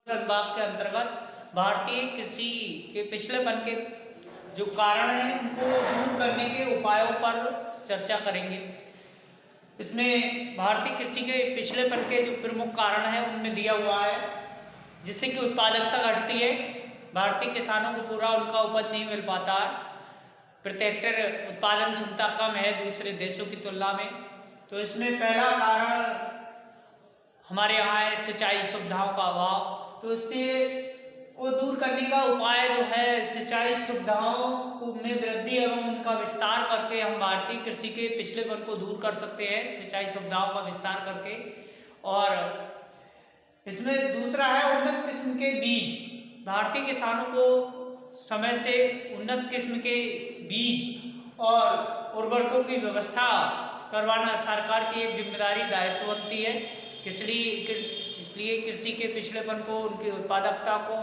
विभाग के अंतर्गत भारतीय कृषि के पिछड़ेपन के जो कारण हैं उनको दूर करने के उपायों पर चर्चा करेंगे। इसमें भारतीय कृषि के पिछड़ेपन के जो प्रमुख कारण हैं उनमें दिया हुआ है, जिससे कि उत्पादकता घटती है, भारतीय किसानों को पूरा उनका उपज नहीं मिल पाता, प्रति हेक्टेयर उत्पादन क्षमता कम है दूसरे देशों की तुलना में। तो इसमें पहला कारण हमारे यहाँ है सिंचाई सुविधाओं का अभाव। तो इससे को दूर करने का उपाय जो है सिंचाई सुविधाओं में वृद्धि एवं उनका विस्तार करके हम भारतीय कृषि के पिछड़ेपन को दूर कर सकते हैं, सिंचाई सुविधाओं का विस्तार करके। और इसमें दूसरा है उन्नत किस्म के बीज। भारतीय किसानों को समय से उन्नत किस्म के बीज और उर्वरकों की व्यवस्था करवाना सरकार की एक जिम्मेदारी दायित्व बनती है। इसलिए कृषि के पिछड़ेपन को, उनकी उत्पादकता को,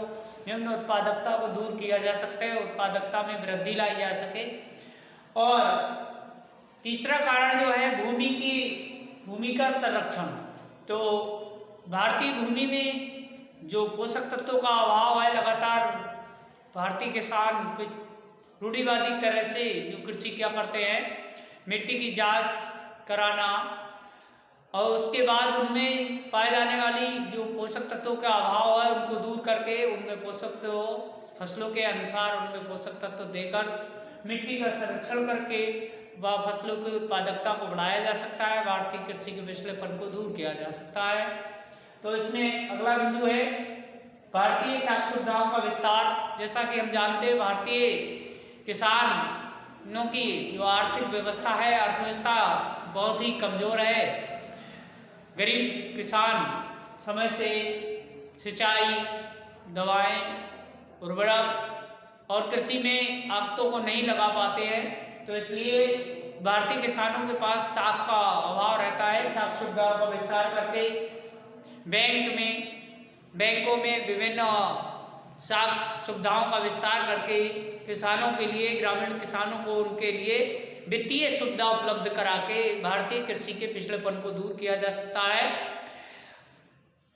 निम्न उत्पादकता को दूर किया जा सकता है, उत्पादकता में वृद्धि लाई जा सके। और तीसरा कारण जो है भूमि का संरक्षण। तो भारतीय भूमि में जो पोषक तत्वों का अभाव है, लगातार भारतीय किसान रूढ़िवादी तरह से जो कृषि क्या करते हैं, मिट्टी की जांच कराना और उसके बाद उनमें पाए जाने वाली जो पोषक तत्वों का अभाव है उनको दूर करके उनमें पोषक तत्व फसलों के अनुसार उनमें पोषक तत्व देकर मिट्टी का संरक्षण करके व फसलों की उत्पादकता को बढ़ाया जा सकता है, भारतीय कृषि के पिछड़ेपन को दूर किया जा सकता है। तो इसमें अगला बिंदु है भारतीय साख सुविधाओं का विस्तार। जैसा कि हम जानते हैं भारतीय किसानों की जो आर्थिक व्यवस्था है, अर्थव्यवस्था बहुत ही कमज़ोर है। गरीब किसान समय से सिंचाई, दवाएं, उर्वरक और कृषि में आगतों को नहीं लगा पाते हैं। तो इसलिए भारतीय किसानों के पास साख का अभाव रहता है। साख सुविधाओं का विस्तार करके बैंकों में विभिन्न साख सुविधाओं का विस्तार करके किसानों के लिए, ग्रामीण किसानों को उनके लिए वित्तीय सुविधा उपलब्ध करा के भारतीय कृषि के पिछड़ेपन को दूर किया जा सकता है।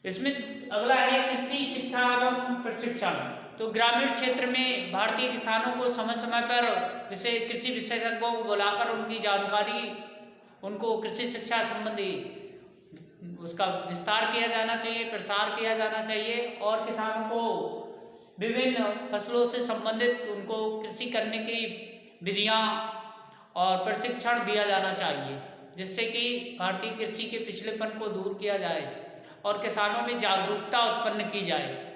इसमें अगला है कृषि शिक्षा एवं प्रशिक्षण। तो ग्रामीण क्षेत्र में भारतीय किसानों को समय समय पर कृषि विशेषज्ञों को बुलाकर उनकी जानकारी, उनको कृषि शिक्षा संबंधी उसका विस्तार किया जाना चाहिए, प्रचार किया जाना चाहिए और किसानों को विभिन्न फसलों से संबंधित उनको कृषि करने की विधियां और प्रशिक्षण दिया जाना चाहिए, जिससे कि भारतीय कृषि के पिछड़ेपन को दूर किया जाए और किसानों में जागरूकता उत्पन्न की जाए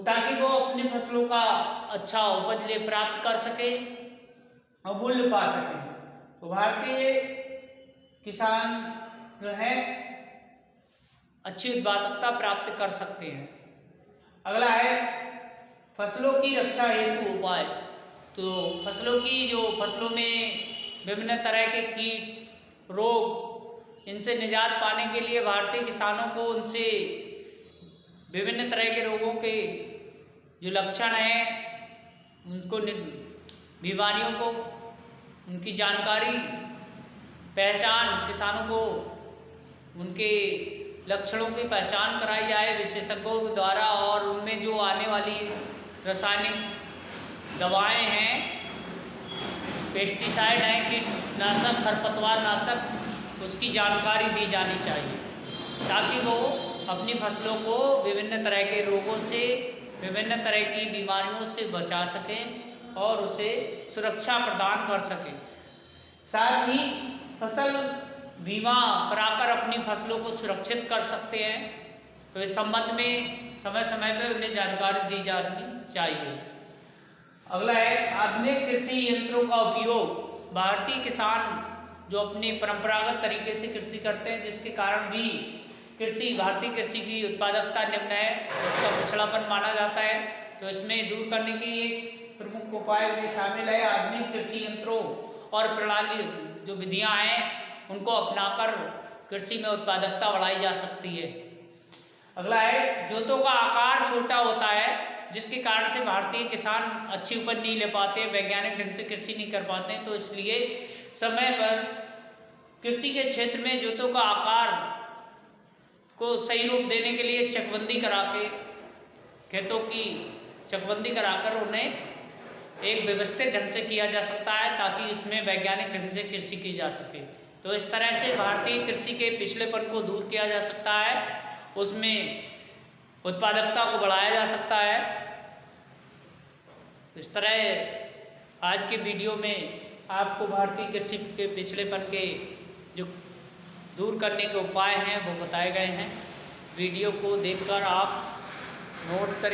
ताकि वो अपनी फसलों का अच्छा उपज प्राप्त कर सके और मूल्य पा सके। तो भारतीय किसान जो है अच्छी उत्पादकता प्राप्त कर सकते हैं। अगला है फसलों की रक्षा हेतु उपाय। तो फसलों में विभिन्न तरह के कीट, रोग, इनसे निजात पाने के लिए भारतीय किसानों को उनसे विभिन्न तरह के रोगों के जो लक्षण हैं, उनको बीमारियों को, उनकी जानकारी, पहचान, किसानों को उनके लक्षणों की पहचान कराई जाए विशेषज्ञों के द्वारा और उनमें जो आने वाली रासायनिक दवाएं हैं, पेस्टिसाइड हैं, कीटनाशक, खरपतवार नाशक, उसकी जानकारी दी जानी चाहिए ताकि वो अपनी फसलों को विभिन्न तरह के रोगों से, विभिन्न तरह की बीमारियों से बचा सकें और उसे सुरक्षा प्रदान कर सकें। साथ ही फसल बीमा कराकर अपनी फसलों को सुरक्षित कर सकते हैं। तो इस संबंध में समय समय पर उन्हें जानकारी दी जानी चाहिए। अगला है आधुनिक कृषि यंत्रों का उपयोग। भारतीय किसान जो अपने परंपरागत तरीके से कृषि करते हैं, जिसके कारण भी भारतीय कृषि की उत्पादकता निम्न है, उसका पिछड़ापन माना जाता है। तो इसमें दूर करने की एक प्रमुख उपाय में शामिल है आधुनिक कृषि यंत्रों और प्रणाली जो विधियां हैं उनको अपनाकर कृषि में उत्पादकता बढ़ाई जा सकती है। अगला है जोतों का आकार छोटा होता है, जिसके कारण से भारतीय किसान अच्छी उपज नहीं ले पाते, वैज्ञानिक ढंग से कृषि नहीं कर पाते हैं। तो इसलिए समय पर कृषि के क्षेत्र में जोतों का आकार को सही रूप देने के लिए चकबंदी करा के, खेतों की चकबंदी कराकर उन्हें एक व्यवस्थित ढंग से किया जा सकता है, ताकि उसमें वैज्ञानिक ढंग से कृषि की जा सके। तो इस तरह से भारतीय कृषि के पिछलेपन को दूर किया जा सकता है, उसमें उत्पादकता को बढ़ाया जा सकता है। इस तरह आज के वीडियो में आपको भारतीय कृषि के पिछलेपन के जो दूर करने के उपाय हैं वो बताए गए हैं। वीडियो को देखकर आप नोट करें।